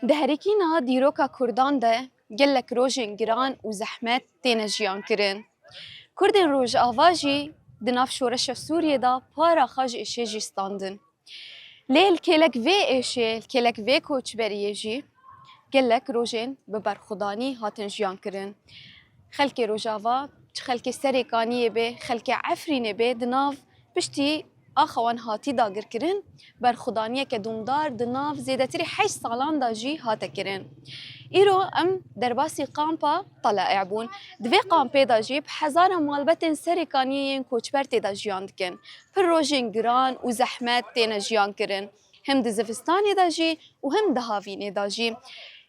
دهركينا ديروكا كردان ده قلك روجين جران وزحمات تينا جيان كرين كردن روج آواجي دناف شورش سوريا دا بارا خاج إشي جي ستاندن ليه الكيلك في إشي الكيلك في كوچ بريجي قلك روجين ببرخداني هاتن جيان كرين خلكي روجاوا خلكي سريكانية بي خلكي عفرينة بي دناف بشتي آخوان هاتی داگر کرن بر خدانیه که دومدار دناف زیدتری 8 سالان دا جی هاته کرن ایرو ام درباسی قامپا طلع بون دوی قامپی دا جی بحزار مالبتن سرکانیین کوچبر تیدا جیان دکن پر روژین گران و زحمت تینا جیان کرن هم دزفستانی دا جی و هم دهاوینی دا جی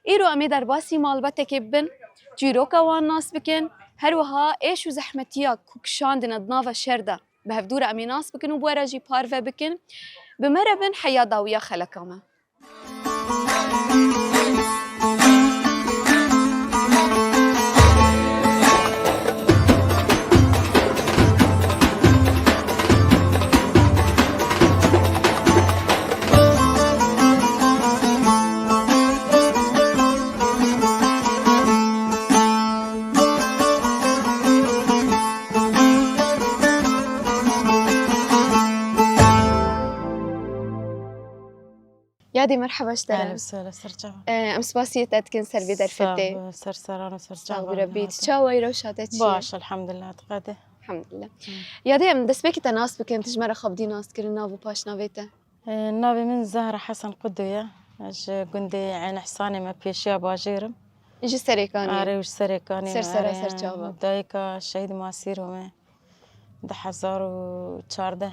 ایرو امی درباسی مالبته که بن جیروکا وان ناس بکن هر وها ایش و زحمتیا کوکشان دنا دناف شرده بهفدورة أميناس بكن وبورجي بارفا بكن بمربن حياة ضوية خلقامة يادي مرحبا اشتغل اهلا وسهلا سرجعوا امس باسي تاتكن سربي درفتي سرسرانو سرجعوا بربي تشاوي روشاتك باش الحمد لله تقاده الحمد لله يادي ام دسبك تناس بكن تجمر خبدي ناس كرنا ابو باش نافيته النبي من زهرة حسن قدوية اش قندي عين حصاني ما بيشيا باجيرم يجي سريكاني اري وش سريكاني سرسرة سرجاوا دايكا شهيد ماسير وما ده 1014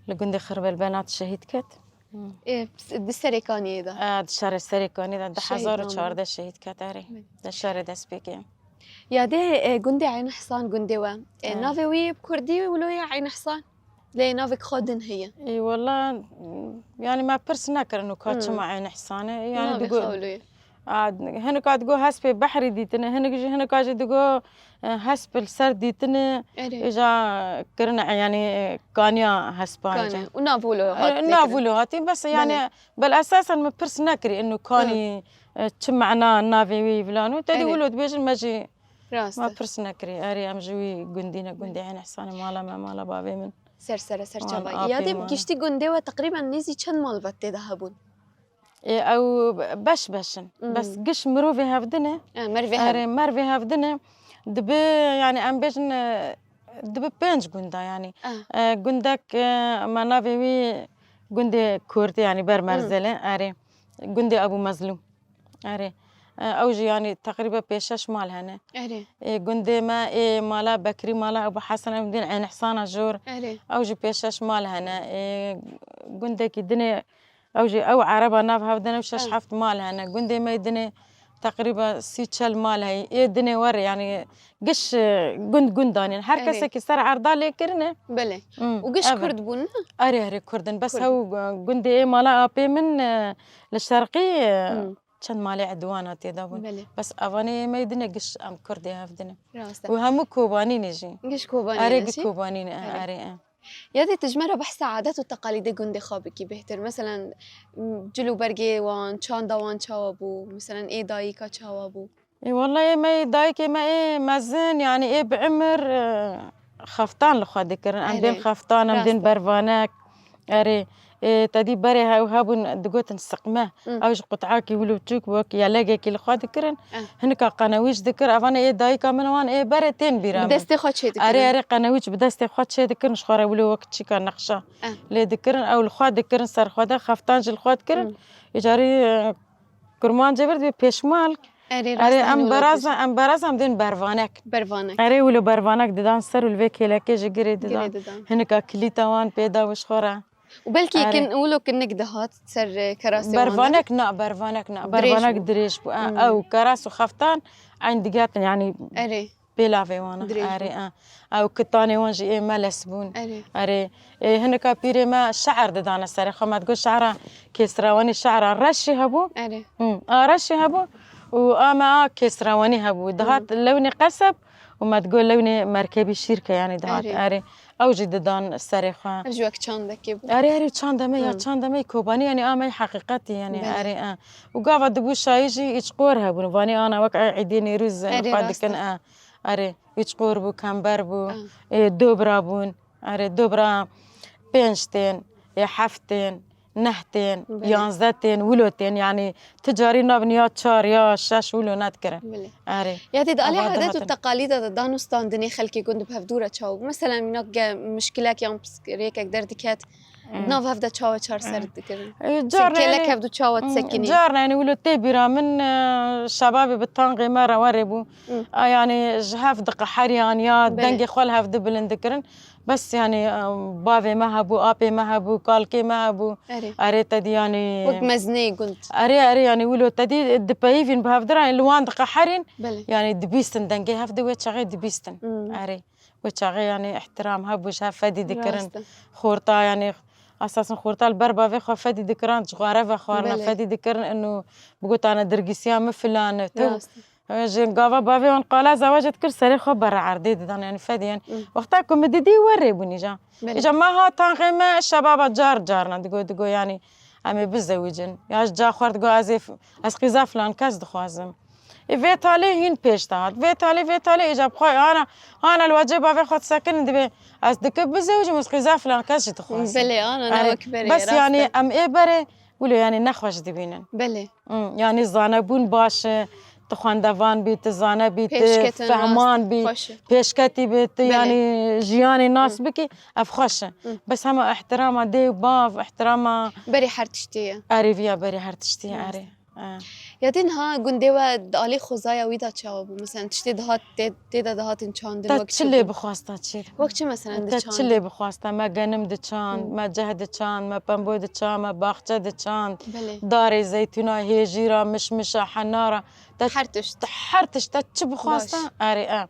لقندي خرب البنات شهيد كت ايه بالسريكاني ده الشهر السريكاني ده 1014 شهيد كت اري ده الشهر ده سبيكي يادي قندي عين حصان قندي و نافي وي بكردي ولو عين حصان ليه نافك خودن هي اي والله يعني ما برسنا كرنو كاتش مع عين حصانه يعني تقول هنا قاعد تقول هسبي بحري ديتنا هنا قاعد تقول هسب السر ديتنا إجا كرنا يعني كانيا هسبان ونافولو هاتي بس يعني بالأساس ما برسنا كري إنه كاني تشمعنا نافي فلانو تدي ولود بيجن ماجي ما برسنا كري أري أمجوي قندي عين حصانه مالا بابي من سر شباب يادي بكشتي قندي تقريبا نيزي كم مال بتي ذهبون او بشن بس قش مروفي هافدنه مرفي هافدنه دب يعني ام بيجن دب بينج قندا يعني قندك ما نافي قندي كورتي يعني برمرزله اري قندي ابو مظلوم اري اوجي يعني تقريبا بيشش مال هنا اري قندي ما مالا بكري مالا ابو حسن مدين عين حصانه جور اوجي بيشش مال هنا قندك الدنيا أو عربة ناف هافدنا وشش حفت مالها أنا قندي ما يدني تقريبا سيتشل مالها يدني ور يعني قش قنداني حركة كسر عرضة لي كرنا بله وقش كرد بون أري كردن بس هو قندي مالا أبي من للشرقي كان مالي عدوانات يدابون بس أفاني ما يدني قش أم كردي هافدنا وهم كوباني نجي قش كوباني أري كوباني أري يادي تجمرة بحث عادات وتقاليد قندي خابكي بهتر مثلا جلو برقي وان شان دوان شوابو مثلا ايه دايكا شوابو اي والله ما دايكي ما ايه مازن يعني ايه بعمر خفتان لخوا ذكر عندين خفتان عندين برفانك اري إيه تدي بري هاو هابون دقوت نسقمه اوش قطعاكي ولو تشوك وك يا لاقيكي لخوا ذكرن هنك قناويش ذكر افانا ايه دايكا من وان ايه برتين بيرام بدستي خدشي ذكر اري قناويش بدستي خدشي ذكر شخورا ولو وقت شي كان نقشه لي ذكرن او لخوا ذكرن صار خدا خفتان جل خوا ذكرن يجاري كرمان جبرت بيشمال اري ام براز ام دين برفانك اري ولو برفانك ددان سر الفيك لكي جيري ددان هنك كليتوان بيدا وشخورا وبلكي كنقولوا كنك دهات تسر كراسي برفانك برفانك دريش او كراس وخفتان عند دقات يعني اري بيلافي وانا اري او كتاني وانجي ما لسبون اري هناك بيري ما شعر ددانا سري خو ما تقول شعره كسراواني شعره رشي هبو اري رشي هبو واما كسراواني هبو دهات لوني قصب وما تقول لوني مركبي شركه يعني دهات اري اوجي ددان السريخه ارجوك چاندك اري چاندمي كوباني يعني امي حقيقتي يعني اري وقاعده دبو شايجي يشقورها بنواني انا وقع عيديني رز قاعد كان اري يشقور بو كامبر بو دوبرا بون اري دوبرا بينشتين يا حفتين نهتين يانزتين ولوتين يعني تجاري نابنيات شار يا شاش ولو نذكره اري يا تي دالي عادات والتقاليد دانوستان دني خلكي كنت بهفدوره تشاو مثلا منك مشكله يوم ريك اقدر دكات ناف هفدا تشاو تشار سر ذكر جارنا لك هفدو تشاو تسكني جارنا يعني ولو تبيرا من شبابي بالطنغي مره وربو يعني جهاف دقه حريان يا دنقي خول هفد بلندكرن بس يعني بابي ما هبو ابي ما هبو كالكي ما هبو اري تدي يعني وقت مزني قلت اري يعني ولو تدي الدبايفين بهفدرا الوان دقه حرين يعني دبيستن دنقي هفد ويتشغي دبيستن اري ويتشغي يعني احترام هبو جهاف فدي ذكرن خورطه يعني اساسا خورطه البربا في خو فدي ذكران جغاره وخورنا فدي ذكرن انه بقول انا درقسيا فلان جين قافا بافي ونقالا زواجت كل سري خبر عردي دان يعني فدي يعني وقتاكم مددي وريبوني جا ما ها تنغيما الشباب جارنا دقو يعني امي بزوجن ياش جا خورد قو ازيف اسقيزا فلان كاز دخوازم فيتالي هين بيشتات فيتالي اجاب خوي انا الواجب بافي خد ساكن دبي از دك بزوج مسقيزا فلان كاز دخوازم بلي انا كبري بس يعني ام اي بري ولو يعني نخوش دبينن بلي يعني زانبون باش تخواندوان بيت زانه بيت فهمان بيت بيشكتي بيت يعني جياني ناس بكي افخش بس هما احترام دي باف احترام بري حرتشتيه اريفيا بري حرتشتيه اري يدينها قنديوا دالي خزايا ويدا تشاوبو مثلا تشتي دهات تيدا دهات انشان دل وقت تشلي بخواستا تشي وقت مثلا دچان تشلي بخواستا ما غنم دچان ما جهد دچان ما بامبو دچان ما باخچه دچان داري زيتونه هيجيرا مشمشه حناره حرتش تش بخواستا اري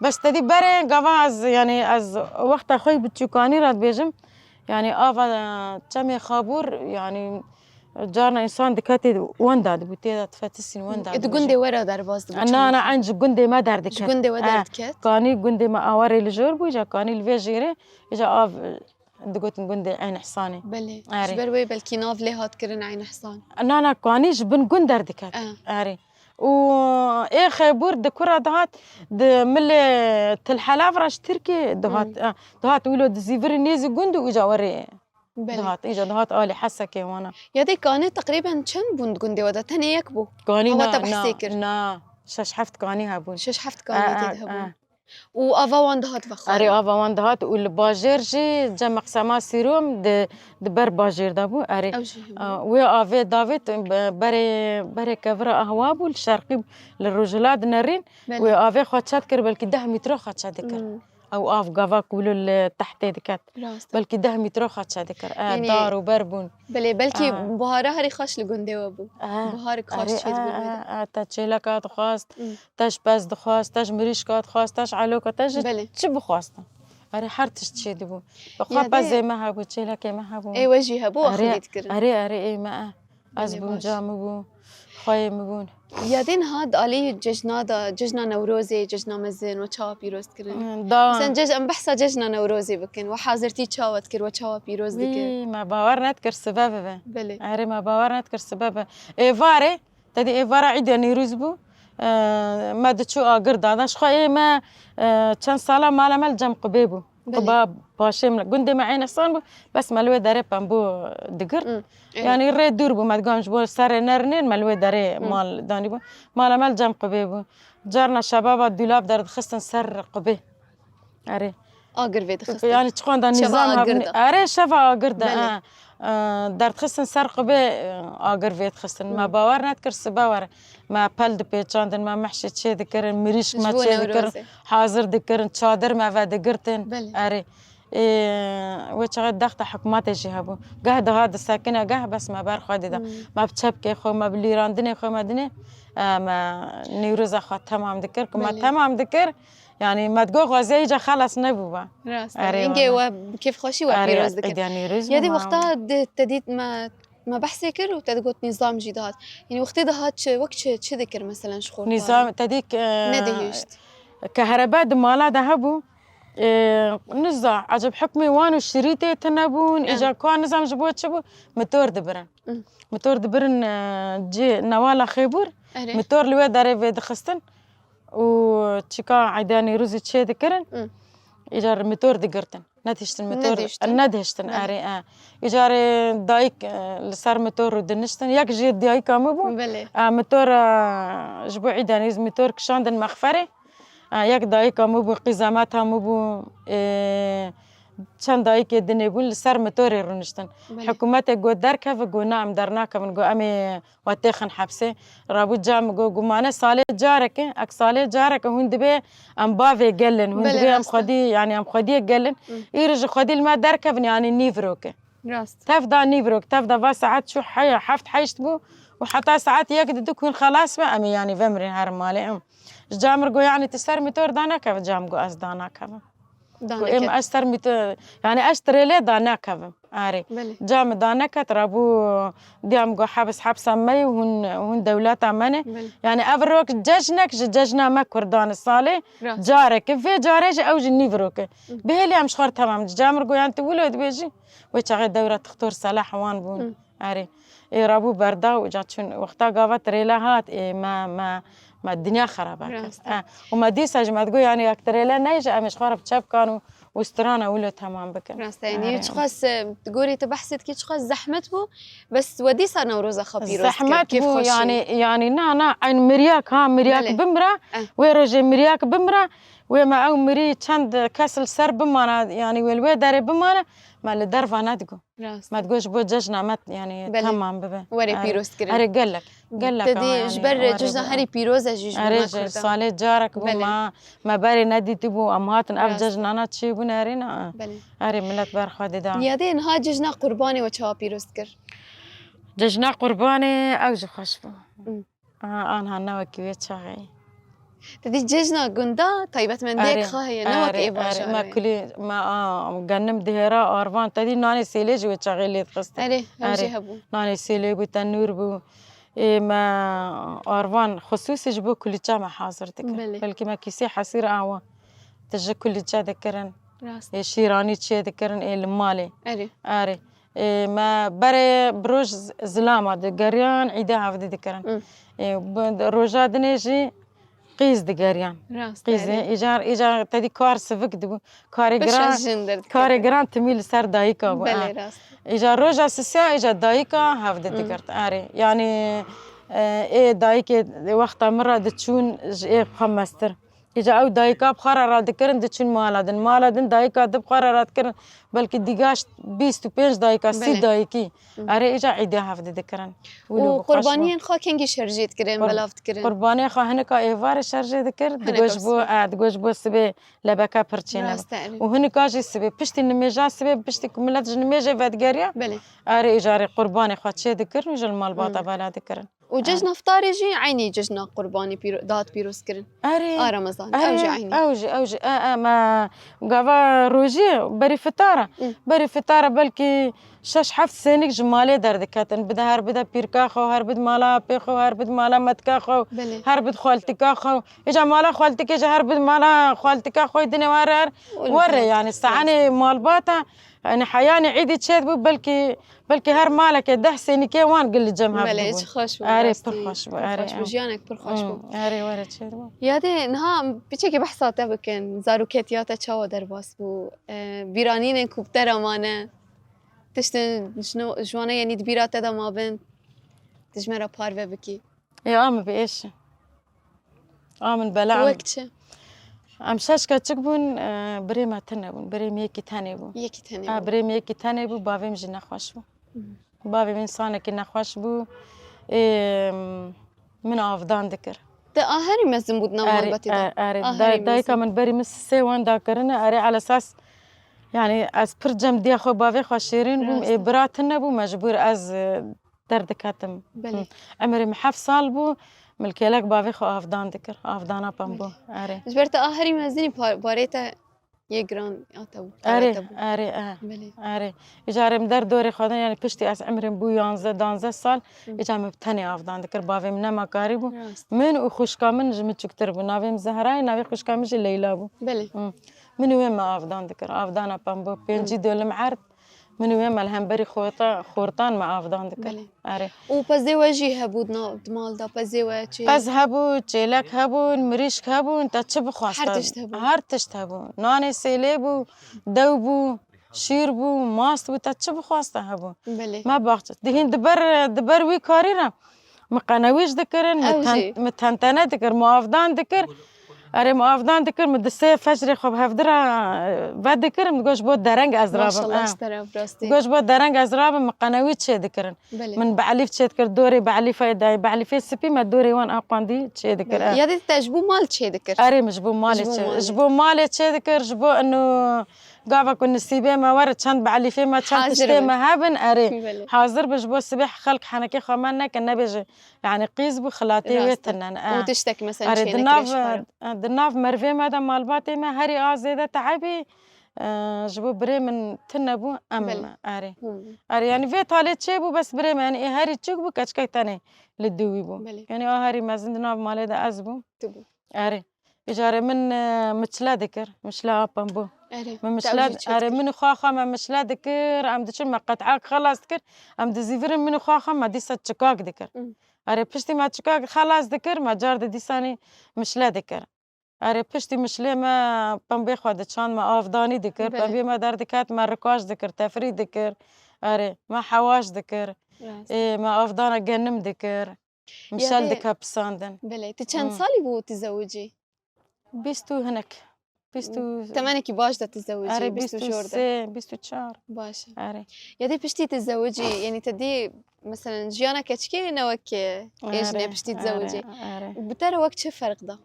بس تدي بري غواز يعني از وقت اخوي بتشوكاني رات بيجم يعني افا تشمي خابور يعني جارنا انسان دكاتي ونداد بوتيدا تفتسين ونداد تقندي ورا درباز انا عندي قندي ما دار دكات قندي ودار دكات كاني قندي ما اوري الجور بوجا كاني الفيجيري اجا اف دقوت قندي عين حصاني بلي جبر وي بلكي ناف لي هات كرن عين حصان انا كاني جبن قندر دكات اري و ايه خيبور دكرة دهات ملي تلحلاف راش تركي دهات ولو زيفر نيزي قندو وجا وري دهات إجا دهات آلي حسكي وانا يدي كانت تقريبا شن بوند قندي ودا تاني يكبو كاني نا شش حفت كاني هابون شش حفت كاني تذهبون وافا وان دهات بخار اري افا وان دهات والباجير جي جمع سما سيروم دبر باجير دابو اري ويا افي دافيت بري كفرا اهواب الشرقي للرجلات نرين ويا افي خاتشات كربل كده مترو خاتشات ذكر او اف غافاك ولو تحت دكات بلكي 10 متر خاتشا ذكر دار وبربون بلكي بهاره هري خاش لقندي وابو بهارك خاش شي تقول تشيلكات خواست تاش باز دخواست تاش مريشكات خواست تاش علوكا تاش تشب خواست اري حرتش تشي دبو بخا زي ما هبو تشيلك ما هبو اي وجهي هبو اخذت كر اري اي ما ازبم جامبو خايم بون يادين هاد علي ججنا نوروزي ججنا مزن وشاوا بيروز كرن مثلا جج ام بحث ججنا نوروزي بكن وحاضرتي تشاوا تكر وشاوا بيروز ذكر ما باورنا تكر سبب بلي اري ما باورنا تكر سبب ايفاري تدي ايفارا عيد نيروز بو ما دتشو اقر داداش خاي ما كان صاله مال مال جم قبيبو قباب باشم قندي معين حصان بس مالوي داري بامبو دقر يعني الري دور بو ما تقومش بو سر نرنين مالوي داري مال داني بو مال مال جم قبيبو جارنا شباب الدولاب دار خصن سر قبي اري اقر فيت خصن يعني تكون دا نظام اري شفا اقر دار خصن سر قبي اقر فيت خصن ما باور نتكر سباور ما بلد بيتشاندن ما محشي تشي ذكر مريش ما تشي ذكر حاضر ذكر تشادر ما فا ذكرتن اري وشغل ضغط حكومات جهبو قهد هذا ساكنه قه بس ما بار خادي ده ما بتشبكي خو ما بليراندني خو ما دني ما نيروز اخو تمام ذكر ما تمام ذكر يعني ما تقول غازي جا خلص نبوبا انجي كيف خوشي وبيروز ذكر يدي وقتها تديت ما بحثي كر وتدقوت نظام جداد يعني وقت دهات وقت شو ذكر مثلا شخور نظام تديك ندهشت كهرباء مالا ذهبوا نزاع عجب حكمي وانو شريتي تنبون إجا كان نظام جبوت شبو متور دبرن متور دبرن جي نوالا خيبور متور لوي داري في دخستن وتشيكا عيداني روزي تشي دكرن إجار متور دقرتن ندهشتن متور ندهشتن أري إجار دايك لسار متور ودنشتن ياك جي دايك مبو متور جبو عيداني متور كشاندن مخفري ياك دايك مبو قزاماتها مبو چند دايك دنيبون لسار متوري رونشتن حكومات جو دركه و نعم درناك من جو امي واتخن حبسه رابو جام جو مانا صالح جارك اك صالح جارك هون دبي ام بافي قلن هون دبي ام خدي يعني ام خدي قلن يرج خدي الما دركه يعني نيفروك تفدا نيفروك تفدا ساعات شو حي حفت حيشتبو وحتى ساعات يقدر تكون خلاص ما امي يعني فمري هار مالي جامر جو يعني تسر متور دانك جام جو از دانك وإم أشتر يعني أشتري لي دانا كذا أري جام دانا كترابو ديام جو حبس مي وهن دولات أمانة يعني أفروك ججنا ما كردان الصالح جارك في جارج أو جني فروك بهلي أمش خار تمام جامر جو يعني تقولوا بيجي ويشغل دورة تختار صلاح وان بون أري رابو بردا وجاتشون وقتا قابت ريلاهات ما الدنيا خرابة وما دي ساجمة تقول يعني أكتر لا نيجي مش خرب شاب كانوا واسترانا ولا تمام بكن راست يعني شخص تقولي تبحثت كي شخص زحمت بو بس ودي صار نوروزة خبير زحمت بو يعني نا عين مرياك مرياك بمرة ويرجع مرياك بمرة وما أو مري چند كسل سر بمانا يعني والوي داري بمانا ما اللي درفا نتقو ما تقولش بو ججنا مت يعني تمام ببه وري بيروز كرين أري قلك تدي جبر ججنا هري بيروز أجيج أري صالح جارك بو ما باري ندي تبو أمهاتن أف ججنا أنا تشي بو نارينا أري ملت بار خادي دا يادين ها ججنا قرباني وچها بيروز كر ججنا قرباني أوج خوش بو أنا نوكي ويتشاغي تدي ججنا قندا طيبت من ديك خاهي نوك إيباشا ما كلي ما قنم دهرا أرفان تدي ناني سيليج وتشغل لي تخست أري هبو ناني سيلي بتنور بو ما أرفان خصوصي جبو كل جامع حاضر تكر بلكي ما كيسي حصير أعوى تجي كل جا ذكرن شيراني تشي ذكرن المالي أري ما بري بروج زلامة دقريان عيدا عفدي ذكرن روجا دنيجي قيز دقاريان قيز إيجار تدي كار سفك دبو كاري جران تميل سر دايكا بلي راست إيجار روجا سسيا إيجار دايكا هفدي دقرت أري يعني إيه دايكي وقتا مرة دتشون إيه بخمستر إجا أو دايكا بخرارات دكرن دتشون مالادن دايكا دب خرارات كرن بلكي ديجاش 25 دايكا 6 دايكي أري إجا عيدي هفدي دكرن وقربانيين خا كنجي شرجيت كرن بلافت كرن قرباني خا هنكا إيفار شرجي دكر دقوش بو سبي لبكا برشينا وهنكا جي سبي بشتي نميجا سبي بشتي كملات جنميجا فادقاريا أري إجاري قرباني خا تشي دكر وجا المال باطا بلا دكرن وججنا فطاري جي عيني ججنا قرباني دات بيروز كرن رمضان أوجي عيني أوجي ما قابا روجي بري فطارة بلكي شش حفت سنك جمالي دردكاتن بدا بيركاخو هربد مالا بيخو هربد مالا متكاخو هربد خالتكاخو إجا مالا خالتك إجا هربد مالا خالتكاخو الدنيا ورا يعني الساعاني مال باتا يعني حياني عيدي تشيد بلكي هر مالك ده سنكي وان قل جمها بلي خوش أري برخوش أري بجيانك برخوش أري ورا تشيد يادي نها بيجي بحثات بكن زاروكيتياتا تشاو درباس بو بيرانين كوبتر أمانة تشتن شنو جوانا يعني دبيرات هذا ما بين تجمرة بارفة بكي يا بإيش من بلعم وقتش أمشاش كتشكبون بريمة تنبون بريم يكي تانيبو بريم يكي تانيبو بافي مجي نخوشبو بافي من صانك نخوشبو من أفضان ذكر ده آخري مزن بودنا وان باتي دايكا من بري مس سيوان داكرنا أري على أساس يعني از برجم دي خو بافي خو شيرين بوم براتنا بو مجبور از درد كاتم عمري محف صال بو ملكيلك بافي خو افدان ذكر افدانا بامبو اري جبرت اخري مزني باريتا يجران أتو آره آره إجاره مدار دوری خدا یعنی پشتی از عمرم بو 11 سال إجا مبتنی آفدان دکر باوی من ما کاری بو من و خوشکا من جمت چکتر بو ناویم زهرای ناوی خوشکا مش لیلا بو من وين ما آفدان دکر آفدان اپام بو پنجی دولم عرض من وين ما الهمبري خورتان ما آفدان دکر آره و پس وجه هبودنا دمال دا پس وجه پس هبو چلک هبو مریشک هبو تا چه بخواست هر تشت هبو نان سیله بو دو بو شیر بو ماست بو تا چه بخواسته هبو ما باخت دهین دبر وی کاری را مقنویش دکرن متنتنه دکر معافدان دکر اره معافدان دکر مدسه فجر خوب هفدره بعد دکرم گوش بود درنگ از رابم گوش بود درنگ از رابم مقنوی چه دکرن من بعلیف چه دکر دوری بعلیفه دای بعلیفه سپی ما دوری وان اقاندی چه دکر یادی تجبو مال چه دکر اره مجبو مال چه جبو مال چه دکر جبو انه قافا كن نسيبه ما ورد چند بعلیفه ما چند تشته ما هبن اره حاضر بجبو سبح خلق حنكي خماننا كنا بيجي يعني قيز بو خلاتي ويتنن وتشتك مثلا شيء دناف مرفي مادا مالباتي ما هري زيادة تعبي جبو بري من تنبو اره يعني في طالت شي بو بس بري يعني هري تشوك بو كاچكاي تاني للدوي بو يعني هري ما زندناف مالي دا ازبو اره إجارة من مشلا ذكر مشلا أبام بو من مشلا أره من خاخة ما مشلا ذكر أم دشر ما قطعك خلاص ذكر أم دزيفر من خاخة ما دي ستشكاك ذكر أره بشتي ما تشكاك خلاص ذكر ما جار ديساني مشلا ذكر أره بشتي مشلا ما بام بيخواد تشان ما أفضاني ذكر بام بي ما دار ذكات ما ركاش ذكر تفريد ذكر أره ما حواش ذكر ما أفضانا جنم ذكر مشال ذكر بساندن بلي تشان صالي بو تزوجي بيستو هناك بيستو تمانكي باش دا تتزوجي أري بيستو جوردة بيستو تشار باشا أري يدي بشتي تتزوجي يعني تدي مثلا جيانا كتشكي نوك إيجني بشتي تتزوجي بترى وقت شو فرق ده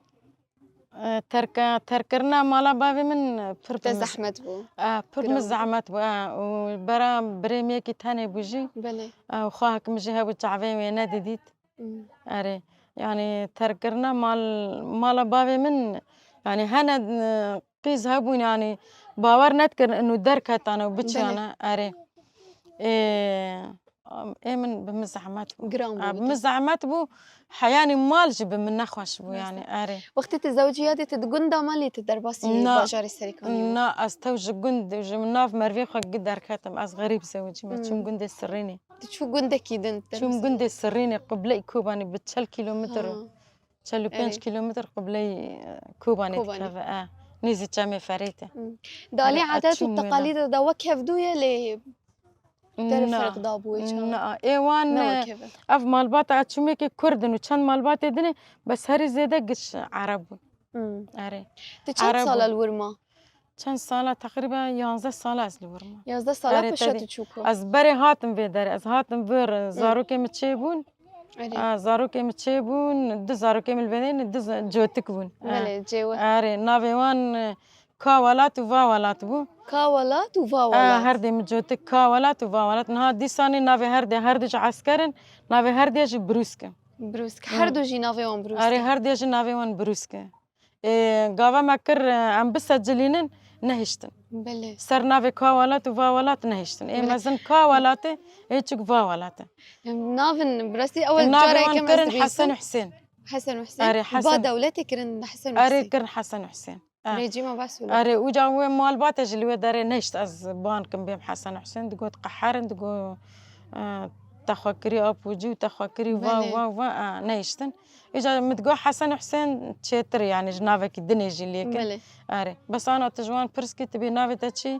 تركرنا مالا بابي من تزحمت بو فرد زحمت بو وبرا بريمي كي تاني بوجي بلي وخاك مجيها بتعبي وينا ديديت أري يعني تركرنا مالا بابي من يعني هنا قيز هبون يعني باور نذكر انه دركت انا وبتش انا اري ايه من بمزعمات بمزعمات بو حياني مالج بمن نخوش بو يعني اري وقت تزوجي هذه تدقندا مالي تدرباسي باجاري السريكاني لا استوج قند مناف مرفي خو قدر كاتم از غريب زوجي ما تشوم قند السريني شو قندك يدن تشوم قند السريني قبل كوباني بتشل كيلومتر تشلو 5 كيلومتر قبل كوباني تكفى نيزي تشامي فريته دالي عادات والتقاليد دا وكيف دويا لي تعرف دابوي لا ايوان اف مالبات اتشميكي كردن وشان مالبات دني بس هري زيدا قش عرب اري تشان صاله الورما كان سالة تقريبا 11 سالة از الورما 11 سالة بشتو تشوكو از بري هاتم بيداري از هاتم بير زاروكي متشيبون زاروكي متشيبون دو زاروكي ملبنين دو جوتك بون مالي جيوة اري نافيوان كاولات وفاولات بو كاولات وفاولات هردي مجوتك كاولات وفاولات نها دي ساني نافي هردي عسكرن نافي هردي جي بروسكا هردو جي نافيوان بروسكا اري هردي جي نافيوان بروسكا قاوا مكر عم بسجلينن نهشتن بله سر نافي كاولات وفاولات نهشتن مازن كاولات هيك فاولات نافن براسي اول جاره كم كرن حسن وحسين اري حسن با دولتي كرن حسن وحسين اري كرن حسن وحسين ريجيما بس ولا اري وجا مال باتج اللي وداري نهشت از بانكم بهم حسن وحسين دقو قحارن دقو تخوكري ابوجي وتخوكري وا نهشتن إجا متقول حسن وحسين تشيتر يعني جنافك الدنيا جليك أري بس أنا تجوان برسكي تبي نافي تشي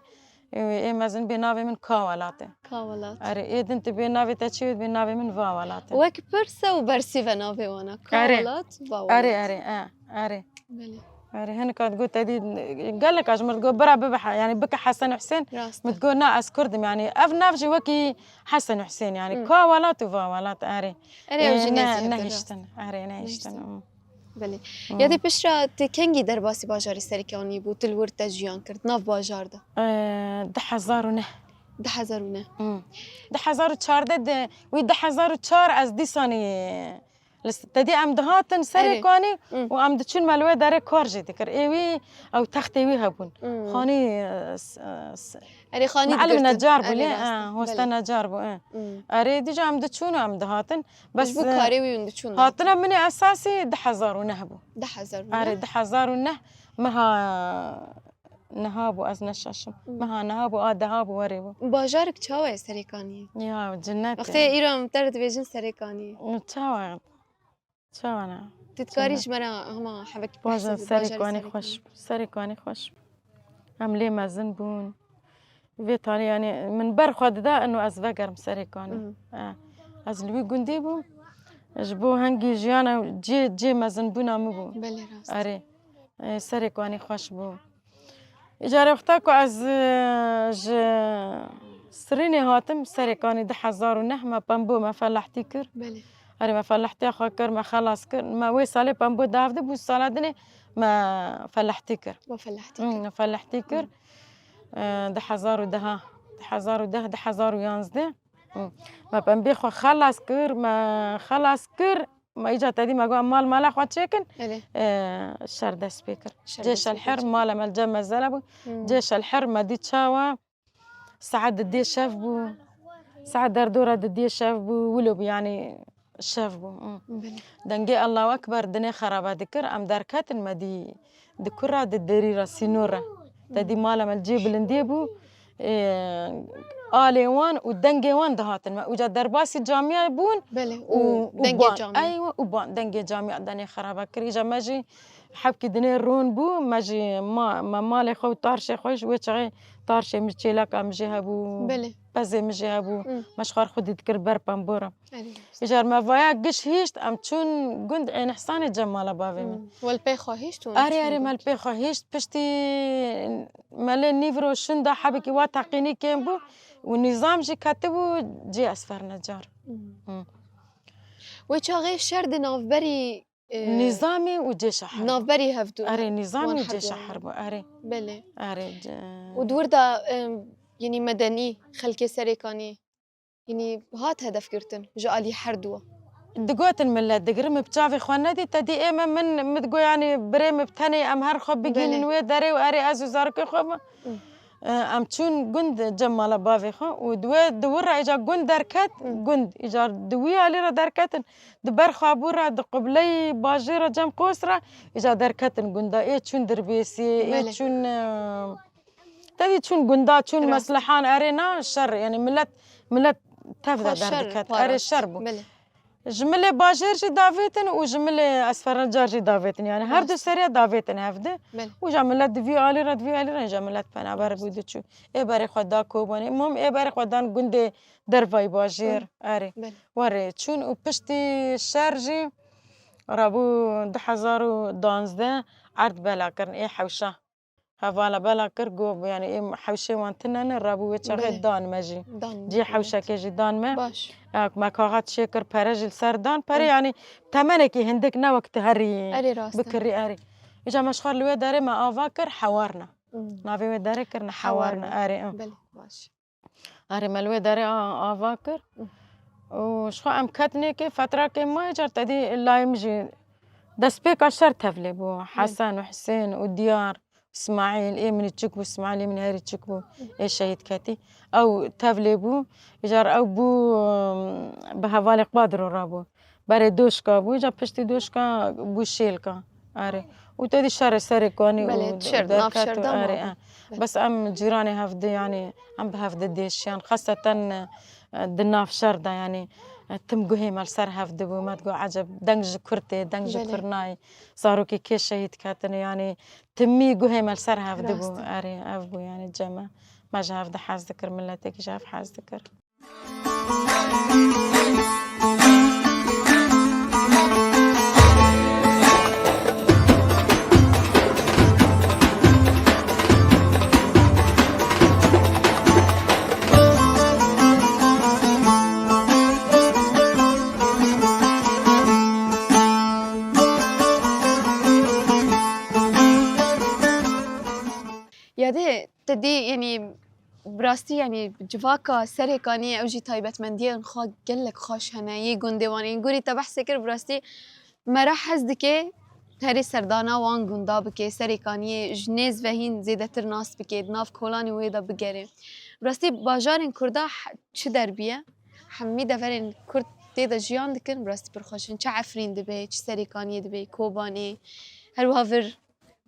إيه مازن بنافي من كاولات أري إيه دنت بنافي تشي وبي نافي من فاولات وك برسة وبرسي فنافي وانا كاولات فاولات أري أري هنا كانت تقول تدي قال لك أجمر تقول برا ببح يعني بك حسن وحسين متقول نا أسكردم يعني أفنافجي وكي حسن وحسين يعني كاولات وفاولات أري نهشتن أري نهشتن بله يدي بشرا تكنجي درباسي باجاري سريكاني بو تلور تجيان كرد ناف باجار ده 10,000 10,000 10,004 وي 10,004 از دي ساني تدي ام دهاتن سرکانی و ام دچون ملوه داره کار جدی کر ایوی او تخت ایوی هبون خانی اری خانی معلم نجار بولی هوست نجار بو اری دیجا ام دچون ام دهاتن بس بو کاری وی دچون هاتنا من اساسی 10,000 ونه بو 10,000 اری 10,000 ونه مها نهابو از نشاشم مها نهابو دهابو وري بو باجارك چاوه سرکانی یا جنت وقتی ایران ترد بیجن سرکانی چاوه چاوه تتكاريش مرا هما حبك باجر سرکانی خوش سرکانی خوش هم لي مزن بون ويتاني يعني من برخد ده انه از وگرم سرکانی از لوي گندي بو جبو هنگي جيانا جي مزن بونا مو بو بله راست اري سرکانی خوش بو اجاره وقتا کو از سرینی هاتم سرکانی 10,009 ما پنبو ما فلحتی کر بله اري ما فلحتي خو كر ما خلاص كر ما وي سالي بامبو دافد بو سالادني ما فلحتي كر ما فلحتي كر 10,010 10,011 ما بامبي خو خلاص كر ما خلاص كر ما اجا تدي ما مال مالا خو تشيكن الشر ده سبيكر جيش الحر مال ملجم الزلبو جيش الحر ما دي تشاوا سعد دي شاف بو سعد دردورة دي شاف بو ولو يعني شاف بو دنجي الله اكبر دنيا خرابه ذكر ام دركات المدي ذكرها الدريره سينوره تدي مال الجيب لنديبو آليوان ودنجيوان دهاتن وجا درباسي جامعة بون بله ودنجي جامعة أيوة وبان دنجي جامعة دنيا خرابة كريجا ماجي حبكي دنيا رون بو ماجي ما مالي خو طارشي خوش ويتشغي طارشي مشي لك مجي هبو بله بزي مجي هبو مشخار خود يذكر بربان بورا إجار ما فايا قش هيشت أم تشون قند عين حصاني جمالة بافي والبي خواهيشتون أري مال بي خواهيشت بشتي مالي نيفرو شندا حبكي واتقيني كيم بو والنظام جي كاتبو جي أسفر نجار ويتشاغي شرد نافبري نظامي وجيش حرب نافبري هفدو أري نظامي وجيش حرب أري بله أري ودور دا يعني مدني خلكي سريكاني يعني هات هدف كرتن جالي حردوا دقوت الملة دقرم بتشافي خوانا دي تدي إيما من متقو يعني بريم بتاني أم هر خب بيجي من ويا داري وأري أزو زاركي خب أم تشون جند جمالة بافي خو ودوي دورة إجا جند دركات جند إجا دوي على را دركات دبر خابورة دقبلي باجرة جم قوسرة إجا دركات جندا إيه تشون دربيسي إيه تشون تدي تشون جندا تشون مصلحان أرينا الشر يعني ملت تفضل دركات أري الشربو جملة باجر جي دافيتن وجملة أسفر الجار جي دافيتن يعني هر دو سريع دافيتن هفده وجملة دفي آلي رد جملة فنا بار بودو چو إيه باري خدا كوباني مهم إيه باري خدان قنده درفاي باجر أري واري چون و پشتي شهر جي رابو 10,012 عرض بلا كرن إيه حوشة هفالا بلا كرقو يعني إيه حوشة وانتنن رابو وچاقه دان ماجي جي حوشة كيجي دان ما باش ما كاغات شكر برجل سردان بري يعني تمنكي هندك نا وقت هري بكري أري إجا مشخار لوي داري ما آفاكر حوارنا نافي وي داري كرنا حوارنا أري بلي باش أري ملوي داري آفاكر وشخو أم كتني كي فترة كي ما يجر تدي الله يمجي دس بيك أشر تفلي بو حسن وحسين وديار اسماعيل إيه من تشكبو اسماعيل من هاري تشكبو إيه شهيد كاتي أو تافلي بو يجار أو بو بهوالق بادرو رابو بري دوشكا بو يجا بشتي دوشكا بو شيلكا أري وتدي شر سريكوني ودركاتو أري بس أم جيراني هفدي يعني أم بهفدي ديشيان خاصة دناف شردا يعني تمقوهي مال سر هفدي بو ما تقو عجب دنج كرتي دنج كرناي صاروا كي شهيد كاتن يعني تمي قوهي مال سر هفدي بو أري أفبو يعني جمع ما جاف ده حاز ذكر ملتك جاف حاز ذكر يا ده تدي يعني براستي يعني جواكا سري كاني أوجي تايبت منديل خا قلك خاش هنا يقون ديواني نقولي تبح سكر براستي ما راح حزدكي هري سردانا وان قندا بكي سري كاني جنيز فهين زيدة ترناس بكي دناف كولاني ويدا بقري براستي باجارين كردا چه دربيه حميدة فرين كرد تيدا جيان دكن براستي برخوشن چه عفرين دبي چه سري كاني دبي كوباني هروها فر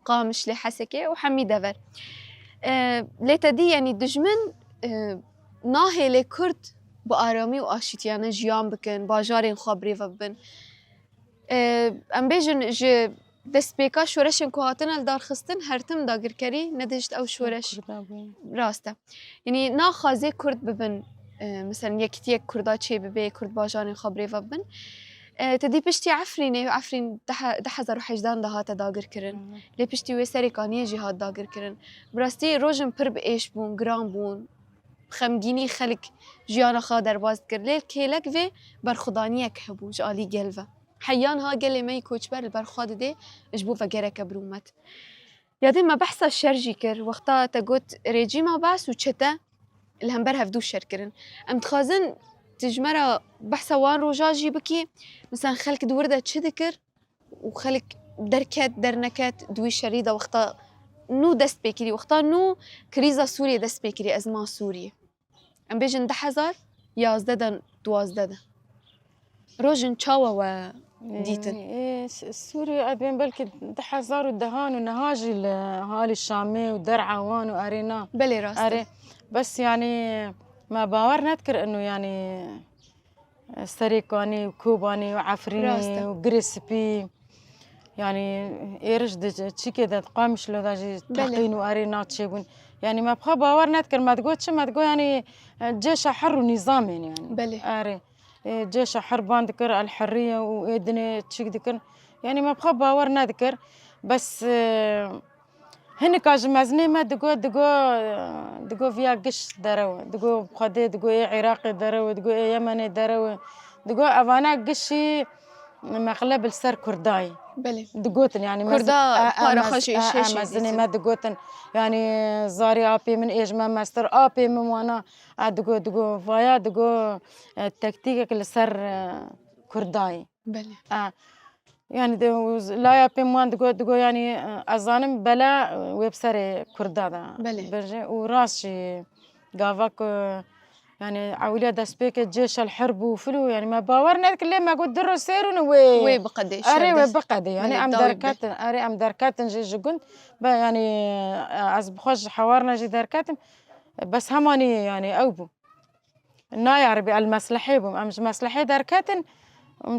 قامش لحسكي وحميدة فر ليتا دي يعني دجمن ناهي لكرد بآرامي وآشتيانا جيان بكن باجارين خابري فبن ام بيجن ج دست بيكا شورشن كوهاتنا لدار خستن هرتم داگر كري ندشت او شورش راسته يعني نا خازي كرد ببن مثلا يكتيك كردا چي ببي كرد باجارين خابري فبن تدي بشتي عفرين ده هزار و حجدان دهات داگر کرن لی پشتی وی سری کانیه جهاد داگر کرن براستی روزم پر به ایش بون گرام بون خمگینی خلق جیانا خادر باز کر لیل کلک و برخدانیه که بو جالی گلوه حیان ها گلی می کوچبر البرخاد ده اجبو فگره کبرومت یادی ما بحثا شرجی کر وقتا تگوت رژیما باس و چته الهم بر هفدو شر کرن ام تخازن تجمرة بحثا وان روجاجي بكي مثلا خلك دورده چه ذكر وخلك دركات درنكات دوي شريدة وقتا نو دست بكري وقتا نو كريزا سوريا دست بكري أزمان سوريا ام بيجن 10,000 11 12 روجن تشاوا و ديتن سوريا أبين بلكي 10,000 ودهان ونهاجي هالي الشامي ودرعا وان وأرينا بلي راسته بس يعني ما باور نذكر انه يعني سريكاني وكوباني وعفريني وجريسبي يعني ايرش دشي كده قامش لو داجي تقين وارينات شيبون يعني ما بخا باور نذكر ما تقول يعني جيش حر ونظام يعني بلي اري جيش حربان ذكر الحريه وادني تشيك ذكر يعني ما بخا باور نذكر بس هني كاج مازني ما دقو فيها قش درو دقو بخدي دقو عراقي درو دقو يمني درو دقو أفانا قشي مغلب السر كرداي بلي دقوتن يعني كردا خاشي مازني ما دقوتن يعني زاري أبي من إيج ما ماستر أبي من وانا دقو فايا دقو تكتيكك السر كرداي بلي يعني لا يا بيمان دقو يعني أظانم بلا ويبسري كردادا بلي وراسي قافك يعني عوليا دسبيك جيش الحرب وفلو يعني ما باورنا كل ما قد درو سيرون وي بقدي أري وبقدي يعني أم دركات جي قلت يعني از بخش حوارنا جي دركات بس هماني يعني أوبو الناي عربي المصلحي بهم أمش مصلحي دركاتن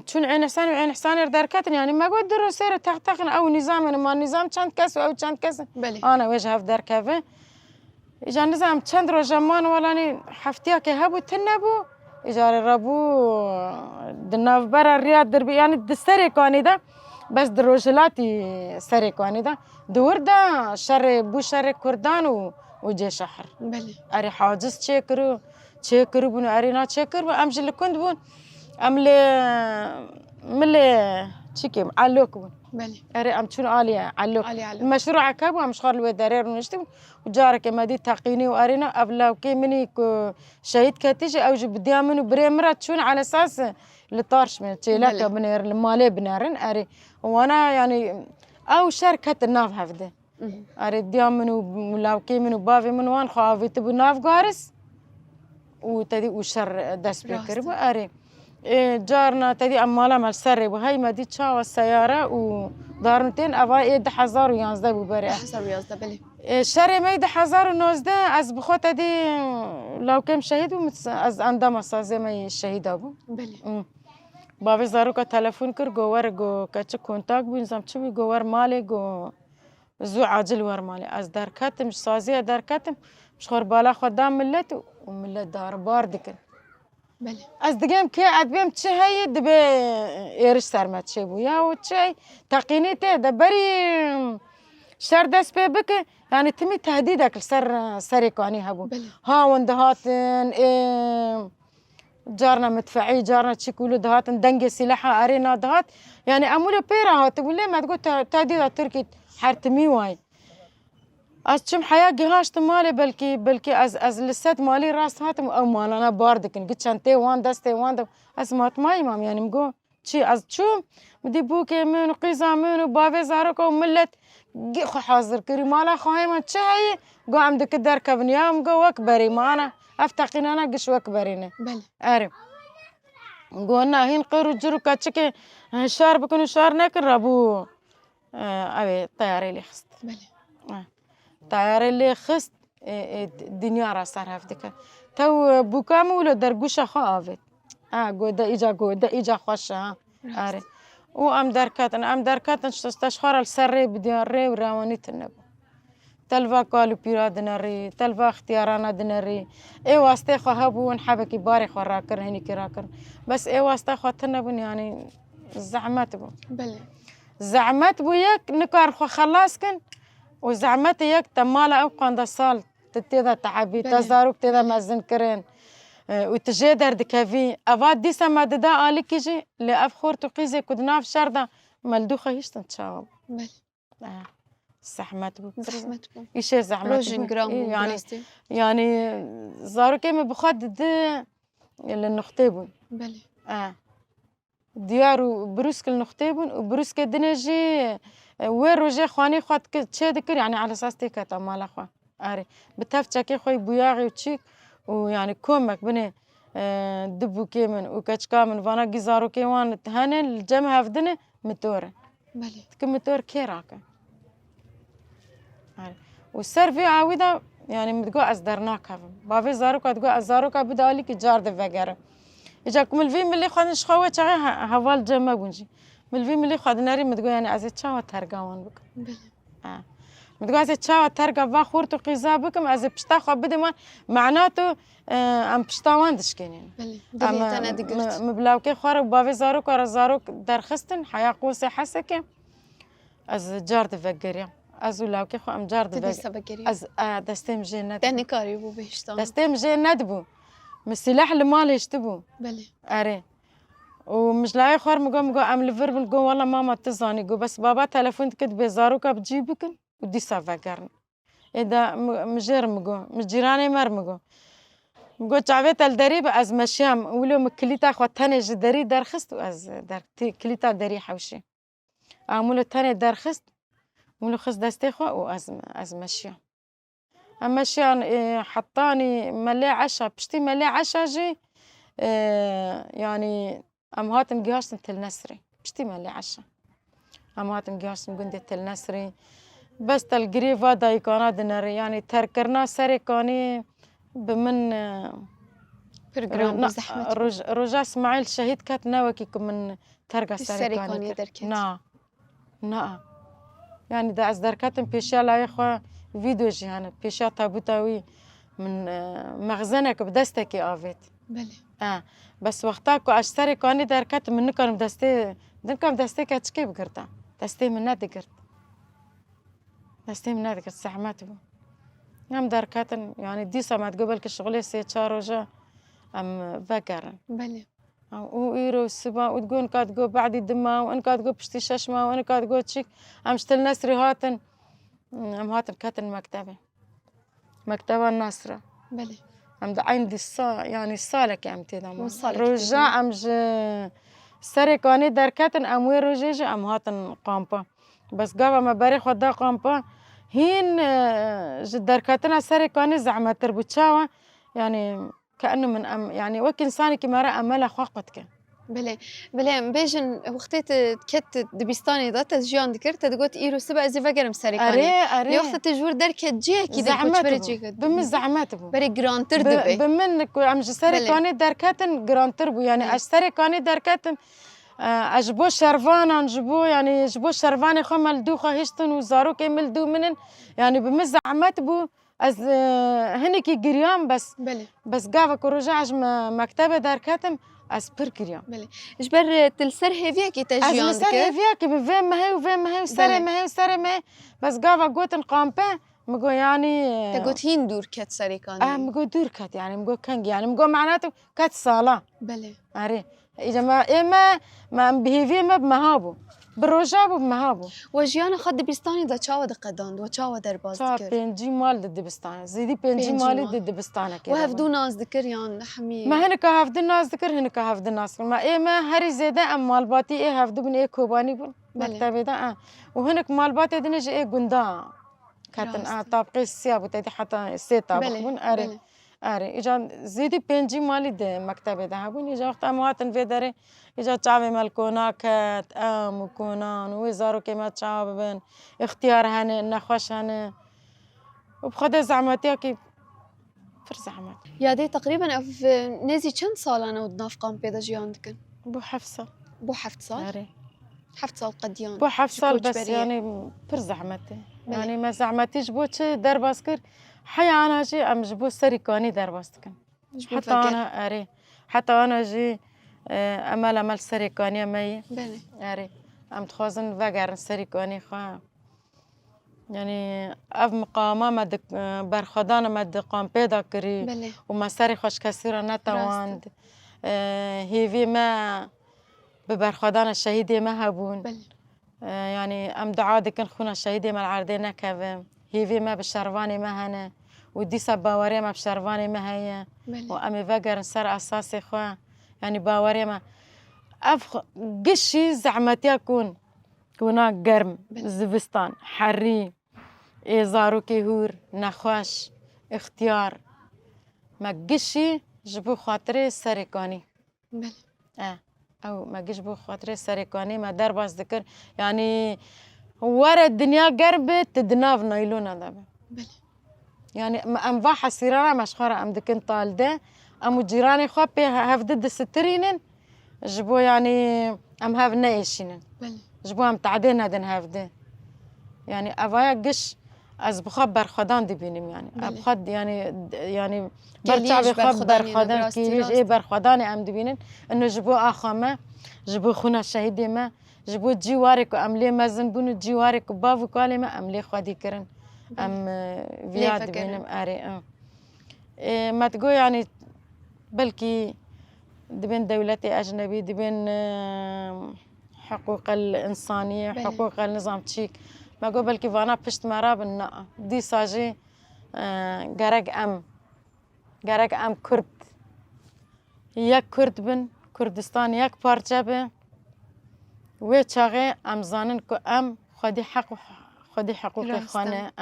شون عين حسان وعين حسان دركاتن يعني ما قد درو سير تقن أو نظام ما نظام كان كسو أو كان كسو أنا وجه في دركافه إجا نظام كان درو جمان ولاني حفتيا كهبو تنبو إجا ربو دناف برا الرياض دربي يعني السري كواني ده بس دروجلاتي سري كواني ده دور ده شر بو شر كردان وجي شحر بلي أري حاجز تشيكرو بونو أرينا تشيكرو أمجي اللي كنت بون أملي ملي تشيكيم علوك بون بلي أري أم شنو عليا علوك المشروع عكابو أم شغال الودارير ونشتم وجارك ما دي تقيني وأرينا أبلا وكي مني شهيد كاتيجي أو جب ديامن وبريمرات شون على أساس اللي طارش من تشيلاك بنير المالي بنارن أري وأنا يعني أو شركة الناف هفده أري ديامن ولاوكي من وبافي من وان خافي تبو ناف قارس وتدي وشر داس بيكر وأري جارنا تدي أمالا مال سري وهاي ما دي تشاو السيارة ودارنتين أبا 10,011 ببري 10,011 بلي شري ما 10,019 از بخو تدي لو كم شهيد از عندما سازي ما الشهيد أبو بلي بابي زاروكا تلفون كر جوار جو كاتش كونتاك بينزام تشوي جوار مالي جو زو عاجل ور مالي از دار كاتم سازي دار كاتم مش خور بالا خدام ملت وملت دار باردك بله از دقيم كي عدبيم تشهي دبي إيرش سرمت تشيبو يا وتشي تقينيته دبري شر دس بك يعني تمي تهديدك السر سريكاني هبو ها وندهاتن جارنا مدفعي جارنا تشيكولو دهاتن دنجي سلاحة أرينا دهات يعني أمولو بيرا هات ولا ما تقول تهديد تركي حرتمي واي از چم حیا گهاشت مالی بلکی از لسات مالی راست هاتم او مالانا باردکن گت چنته وان دسته وان از ماتمای مام یعنی مگو چی از چوم مدی بوکه من و قیزا من و باوی زارک و ملت خو حاضر کری مالا خواهی من چه هایی گو عم دک در کبنیا مگو وک بری مانا افتقینا نگش وک برینه بله آره گو نه هین قیرو جرو کچه که شار بکنو شار نکن رابو اوی طیاره لی خست بله طیاره لی خست دنیا را سر هفته که تو بوکام ولو در گوش خو آوید گو دا ایجا خوشه آره و ام درکاتن تشخار السر ری بدیان ری و روانی تنبو تلفا کالو پیرا دنری تلفا اختیارانا دنری ای واسطه خواه بون حبکی باری خواه را کرن هنی که را کرن بس ای واسطه خواه تنبون یعنی زحمت بو بله زحمت بو یک نکار خواه خلاص کن و زحمت یک تمالا او قانده سال تتیدا تعبی تزاروک تیدا مزن کرن و تجي درد كافي أفاد دي سما دا آلي كيجي لأف خورتو قيزي كدناف شردا ملدوخة هيشتن تشاوب بله زحمت بو إيش زحمت روجن جرام يعني زارو كيما بخد دي اللي نختيبون بله ديارو بروسك النختيبون وبروسك دنجي وين روجي خواني خوات تشي ذكر يعني على أساس تيكا مال أخوان أري بتفتشكي خوي بياغي وتشيك ويعني كومك بني دبو كيمن وكاتشكامن فانا جزارو كيوان تهانن الجمع هفدنه متورة بله تكون متور كيراكا والسر في عاودة يعني متقو أصدرناك هفم بافي زاروكا تقو أزاروكا بدا لك جار دفاقرة إجاكم الفيلم اللي خادن شخوة شغي هوال جمع بونجي من الفيلم اللي خادن ناري متقو يعني أزيد شاوة ترقاوان بك بله متقو أزيد شاوة ترقا فاخورتو قيزا بكم أزيد بشتاخوا بدما معناته ام پشتاوان دشکنین بله دلیتنا دگرت مبلاوکی خوار باوی زاروک و زاروک درخستن حیا قوس حسکه از جارد وگریم از ولاوکی خو ام جارد وگریم از دستم جنت دنی کاری بو بهشتان دستم جنت بو مسلاح المال يشتبو بله اري ومش لاقي خوار مقو ام ليفربول جو والله ماما تزاني جو بس بابا تلفون كتب زاروك بجيبك ودي سافاكرن اذا مجر مقو مش جيراني مر مقو مگو چاویت الدریب از مشیم ولو مکلیتا خو تنه جدری درخست و از در کلیتا دری حوشی عملو تنه درخست ولو خست دسته خو و از مشیم اما شيان حطاني ملي عشا بشتي ملي عشا جي يعني ام هاتم جهاشتن تل نسري بشتي ملي عشا ام هاتم جهاشتن قندي تل نسري بس تل قريفا دايكانا دنري يعني تركرنا سري كاني بمن برنامج زحمة رجع اسماعيل شهيد كات ناوكيكم من ترقى سريكاني دركت نا يعني دا از دركاتم بيشا لا يخوا فيديو جهانا بيشا تابوتاوي من مخزنك بدستكي آفيت بله بس وقتاكو اش سريكاني دركات من نكرم دستي كاتشكي بقرتا دستي من نادقرت زحمات بو نعم دركاتن يعني دي سمعت قبل كشغلي سيتشارو جا ام فكرن بله ويرو السبا وتقول كاتقو بعد الدما وان كاتقو بشتي ششمه وان كاتقو تشيك ام شتل نسري هاتن ام هاتن كاتن مكتبه الناصرة بله ام دا عندي يعني الصالك ام تيدا رجع ام سري كاني دركاتن ام ويرو جيجي ام هاتن قامبا بس قابا ما باري خدا قامبا هين دركاتنا سري كاني زعما تربوتشاوا يعني كأنه من يعني وك إنساني كما رأى ملا خاقتك بله بيجن وقتت كت دبيستاني ذات جيان ذكرت تقول إيرو سبع زي فجر مسري كاني أري وقت تجور درك جي كده زعمته بمن زعمته بري جرانتر دبي بمنك عم جسري كاني دركاتن جرانتر بو يعني أشتري كاني دركاتن أجبو شرفانا نجبو يعني جبو شرفاني خمل دوخة هشتن وزارو كمل دو منن يعني بمزعمت بو از هنكي جريان بس قافك ورجعج مكتبة دركاتم از بر جريان جبر تلسر هيفياكي تجيان از لسر هيفياكي بفهم ما هي وسري ما هي بس قافك قوتن قامبه مقو يعني تقول هين دور كات سري كان مقو دور كات يعني مقو كانج يعني مقو معناته كات صالة بله عري إذا ما بهيفي ما بمهابو بالرجاب وبمهابو وجيانا خد دبستاني دا تشاو دقدان و تشاو درباز ذكر بينجي مال ضد دبستان زيدي بينجي مالي ضد دبستان كده وهفدو ناس ذكر يعني حمي ما هنك هفد الناس ذكر هنك هفد الناس ما إيه ما هري زيادة أم مالباتي إيه هفدو بن إيه كوباني بن مكتبي ده وهنك مالباتي دنيج إيه جندا كاتن طابقي السياب وتدي حتى السيتا بكون أري إجا زيدي بينجي مالي ده مكتبي ده هبون إجا وقت أمواتن في داري إجا تعبي مالكونا كات وكونان ويزارو كما تعب بين اختيار هن نخوش هن وبخد زعمتي كي فر زعمت يا دي تقريبا أف نزي كم صال أنا ودناف قام بيدا جيان دكن بو حفصة بو حفت صال حفت صال قديان بو حفصة بس يعني فر زعمتي يعني ما زعمتيش بو در باسكر حيا أنا جي أم جبو سريكاني در باستكن حتى أنا أري حتى أنا جي أمل سريكاني ماي بله أري أم تخوزن وقرن سريكاني خوا يعني أف مقامة مد برخدان مد قام بيدا كري بله وما سري خوش كسيرة نتواند هيفي ما ببرخدان الشهيدة ما هبون بله يعني أم دعاء دكن خونا الشهيدة ما العردين كذا هيفي ما بالشرفاني ما هنا ودي سباوري ما بشرفاني ما هي وأمي فقر سر أساسي خوا يعني باوري ما أف قشي زعمتي أكون كونا قرم زفستان حري إزارو كيهور نخوش اختيار ما قشي جبو خاطري سريكاني بله أو ما قش بو خاطري سريكاني ما در باس ذكر يعني ورا الدنيا قربت تدناف نايلونا دابا بله يعني أم فاحة سيرارة مشخرة أم دكن طالدة أم جيراني خوابي هفدد السترينن جبو يعني أم هاف نايشينن بله جبو أم تعدين هادن هافدين يعني أفايا قش از بخبر خدان دبینیم يعني ابخد يعني برتعبي خبر خدان كيليش ايه برخدان ام دبینن انه جبو اخامه جبو خونا شهيدي ما جبو جوارك املي مازن بونو جوارك بافو كلمه املي خدي كرن ام فيا دبینم اري ما تقول يعني بلكي دبين دولتي اجنبي دبين حقوق الانسانيه حقوق النظام تشيك ما قبل كيف أنا بشت مراب النقا دي ساجي جرق أم كرد يك كرد بن كردستان يك بارجة بن ويتشاغي أم زانن كو أم خدي حقوق خانة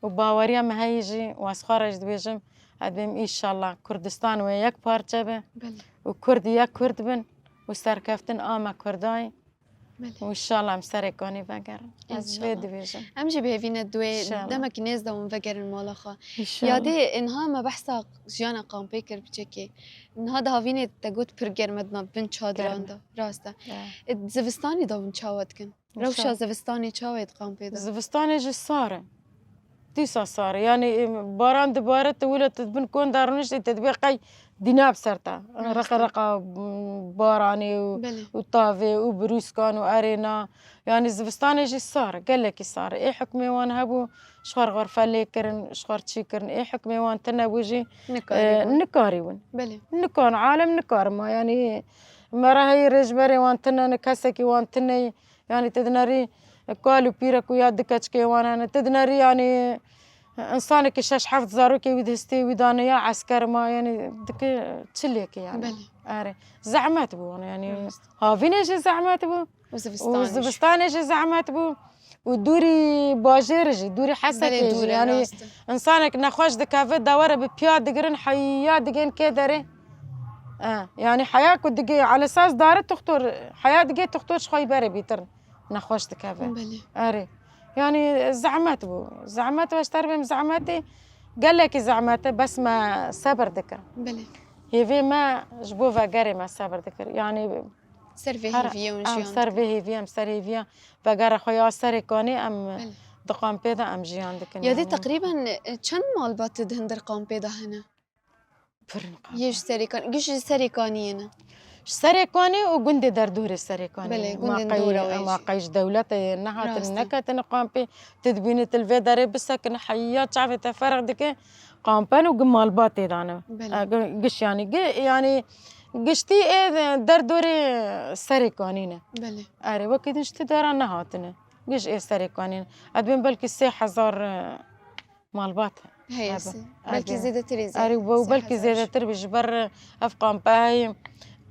وباوريا ما هيجي واسخارج دبيجم أدبم إن شاء الله كردستان ويك بارجة بن وكرد يك كرد بن وسركفتن آما كرداي وإن شاء الله مسركاني فقر از ديفيجن امجي بهفينا الدوي دمك ناس دوم فقر المالخه يا دي انها ما بحثا جانا قام بيكر بتشكي انها هافيني تاغوت برجر مدنا بن تشادراندا راستا زفستاني دون تشاودكن روشا زفستاني تشاود قام بيدا زفستاني جساره تيسا صار يعني باران دبارة تولت بنكون دارنش تدبيقي ديناب سرتا رقا باراني وطافي وبروسكان وارينا يعني زفستاني جي صار قال لك صار ايه حكمي وان هبو شخار غرفة ليكرن شخار تشيكرن ايه حكمي وان تنبوجي نكاري ون نكار عالم نكار ما يعني مرة هي رجبري وان تنا نكسكي وان تني يعني تدناري قالوا بيرك ويا دكتش كيوانا تدناري يعني إنسانك شاش حفظ زاروكي ودهستي ودانيا عسكر ما يعني دك تشليك يعني أري زعمات بو يعني هافين إيش زعمات بو وزفستان إيش زعمات بو ودوري باجرجي دوري حسك يعني إنسانك نخوش دكافة دورة ببياد دقرن حياة دقين كدري يعني حياة ودقي على أساس دارة تختار حياة دقي تختار شخوي بري بيتر نخوش دكافة أري يعني زعمات واشتر بهم زعماتي قال لك زعماتي بس ما صبر ذكر بلي هيفي ما جبو فقري ما صبر ذكر يعني سرفي هيفي ونجيان سرفي هيفي سر هيفي فقرا خويا سريكاني ام دقام بيدا ام جيان ذكر يا دي تقريبا كم مال بات دهندر قام بيدا هنا يش سريكاني هنا سريكاني وجندي دردور السريكاني بله جندي ما قيش دولتي نهات النكت نقام بي تدبينة الفيدري بسكن حيات شافت تفرق دك قام بانو جمال باتي دانا قش يعني قشتي إيه در دوري سري قانينة بله أري وكيد نشتي دارا نهاتنا قش إيه سري قانينة أدبين بلكي 3000 مالباتها هي بلكي زيادة تريزي أري وبلكي زيادة تربي جبر أفقام باهي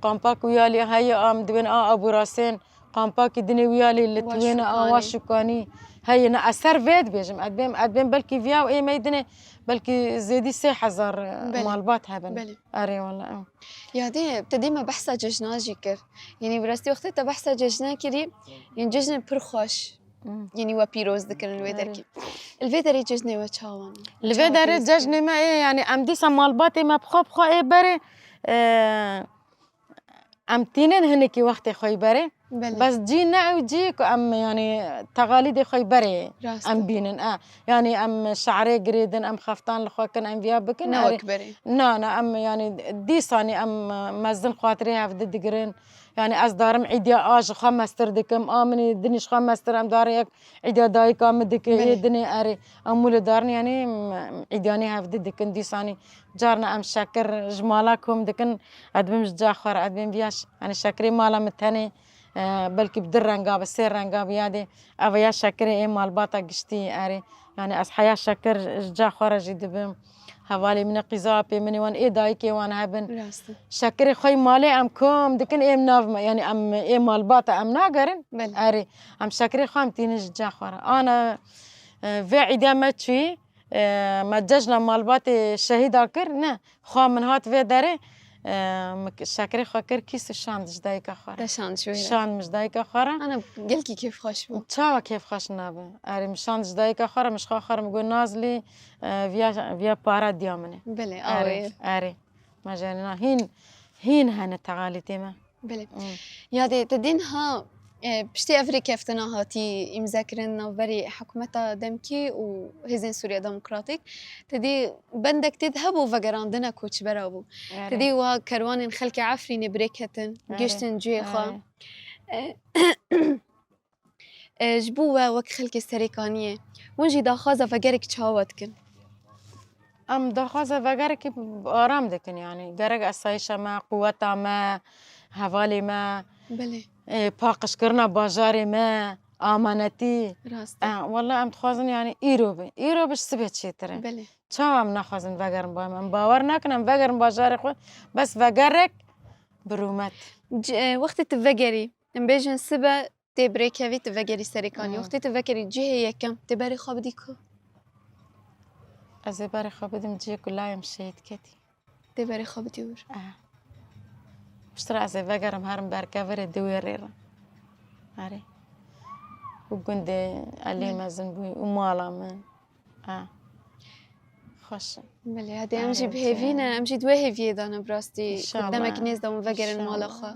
قامباك ويالي هاي دبين أبو راسين قامباك الدنيا ويالي اللي توين واشكاني هاي أنا أثر فيد بيجم أدبين بلكي فيها وإيه ما يدني بلكي زيدي 3000 مالبات هبن أري والله يا دي ابتدي ما بحث ججنا جيكر يعني براستي وقتها بحث ججنا كري يعني ججنا برخوش يعني وبيروز ذكر الويدركي الفيدري ججنا وتشاوان الفيدري ججنا ما إيه يعني أمدي سمالباتي ما بخو إيه بري أم تينين هنكي وقت خوي بري بس جينا وجيك أم يعني تقاليد خوي بري أم بينن يعني أم شعري قريدن أم خفتان لخوكن أم فيها بكن نوك بري نا أم يعني ديساني أم مزن خاطري هفد دقرين يعني أصدارم عيديا آج خمستر دكم آمني دنيش خمستر أم داريك عيديا دايك أم دك دني أري أمول دارني يعني عيدياني هفد دكن ديساني جارنا أم شكر جمالكم دكن أدبم جاخر أدبم فياش يعني شكري مالا متهني بلكي بدر رنقاب السير رنقاب يادي أبيا شكري إيه مالباتا قشتي أري يعني أصحيا شكر جاخر جدبم هوالي من قزابي مني وان إيه دايكي وان هبن شكري خوي مالي أم كوم دكن إيه منافما يعني أم إيه مالباتا أم ناقرن أري أم شكري خوام تينج جاخر أنا في عيدا ما تشي ما ججنا مالباتي شهيد أكر نه خوام من هات في داري شكري خاكر كيس الشاندش دايك أخرى شاند شوي شاند مش دايك أخرى أنا قلكي كيف خوش بو تشاوا كيف خوش نابه أري مش شاندش دايك أخرى مش خاخر مقول نازلي فيا بارا ديامني بلي أري ما جانينا هين هنا تغالي تيما بلي يا دي تدينها بشتي أفريقيا فتنا هاتي مذاكرين بري حكومتها دمكي وهزين سوريا ديمقراطيك تدي بندك تذهبوا فقراندنا كوتش برابو تدي وكروان خلك عفرين بريكتن جيشتن جيخا جبوا وك خلك السريكانية ونجي داخازة فقرك تشاوتكن أم داخازة فقرك بآرام دكن يعني قرق أسايشة ما قوتا ما هوالي ما بلي باقش كرنا باجاري ما آمانتي والله أم تخازن يعني إيروبش سبيت شي ترى بلي شو أم نخازن فقرن باهم باورنا كنا فقرن باجاري خو بس فقرك برومات وقت تفقري نبيجن سبا تبريك هذي تفقري سريكاني وقت تفقري جهة كم تباري خابديكو أزباري خابدي مجي كلها يمشيت كتي تباري خابدي ور اشترى أزبقرم هارم باركافر دويريرا هاري وقندي اللي مازن بوي ومالا من خوش بلي هادي أمشي بهيفينا أمشي دوي هيفي دانا براستي قدامك ناس دام فقر المالخة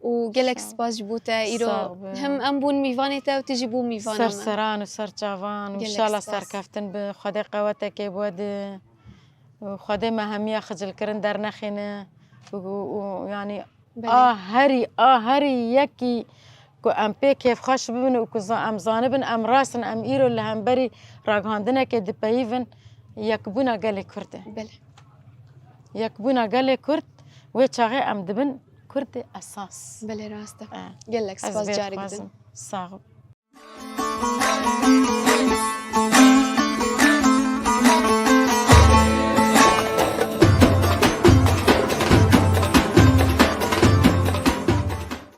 وقالك سباس جبوتا إيرو هم أمبون ميفاني تا وتجيبو ميفانا سرسران وسرچافان وإن شاء الله سركفتن بخدي قواتك يبود وخدي مهمية خجل كرن در نخينه ويعني هري يكي كو ام بي كيف خش ببن وكو ام زانبن ام راسن ام ايرو اللي هم بري راغاندنا كي دبايفن يكبونا قالي كرد بله يكبونا قالي كرد ويتشاغي ام دبن كرد اساس بله راسته قال لك سباس جاري قدن صاغب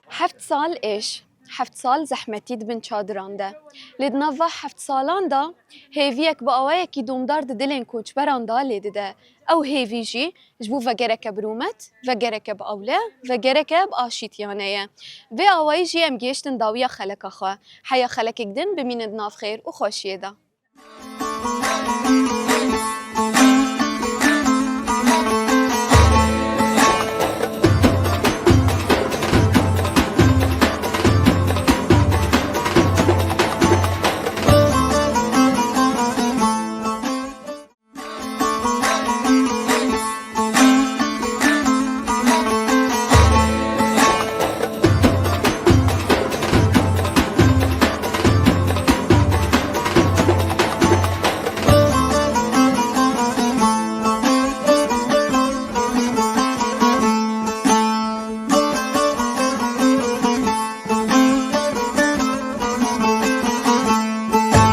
حفت سال إيش؟ حفت سال زحمتي دبن شادران ده لدنافا حفت سالان ده هيفيك بقوايا كي دومدار دلين كوش بران ده ليد ده أو هيفيجي جبو فقرك برومت فقرك بأولى فقرك بآشيت يانية في أوايجي أم جيشتن داوية خلق أخوا حيا خلق جدن بمين دناف خير وخوش يدا